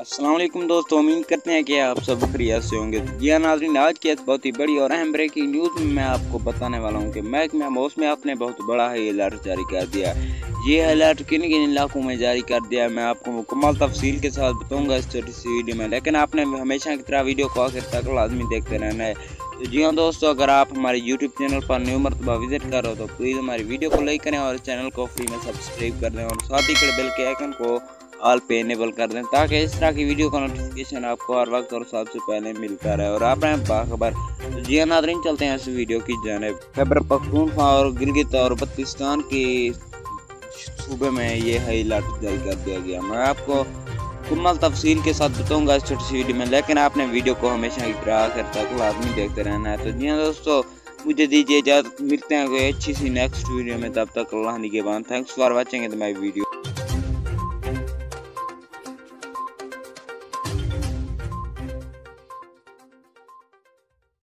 अस्सलाम वालेकुम दोस्तों, उम्मीद करते हैं कि आप सब खैरियत से होंगे। जी हाँ नाज़रीन, आज की बहुत ही बड़ी और अहम ब्रेकिंग न्यूज़ में मैं आपको बताने वाला हूँ कि महकमा मौसमियात ने बहुत बड़ा हाई अलर्ट जारी कर दिया। ये अलर्ट किन किन इलाकों में जारी कर दिया है मैं आपको मुकम्मल तफसील के साथ बताऊँगा इस छोटी सी वीडियो में, लेकिन आपने हमेशा की तरह वीडियो को आखिर तक लाजमी देखते रहना है। तो जी हाँ दोस्तों, अगर आप हमारे यूट्यूब चैनल पर न्यू मरतबा विजिट कर रहे हो तो प्लीज़ हमारी वीडियो को लाइक करें और चैनल को फ्री में सब्सक्राइब कर दें और साथ ही बेल के आइकन को ऑल पे इनेबल कर दें ताकि इस तरह की वीडियो का नोटिफिकेशन आपको हर वक्त और सबसे पहले मिलता रहे और आप रहें बाखबर। तो जी हाँ नाज़रीन, चलते हैं इस वीडियो की जानिब। खैबर पख्तूनख्वा और गिलगित और बल्तिस्तान के सूबे में ये हाई अलर्ट जारी कर दिया गया। मैं आपको मुकम्मल तफसील के साथ बताऊंगा इस छोटी सी वीडियो में, लेकिन आपने वीडियो को हमेशा की तरह आखिर तक लाजमी देखते रहना है। तो जी हाँ दोस्तों, मुझे दीजिए इजाज़त, मिलते हैं कोई अच्छी सी नेक्स्ट वीडियो में, तब तक अल्लाह निगहबान। Thanks for watching my video.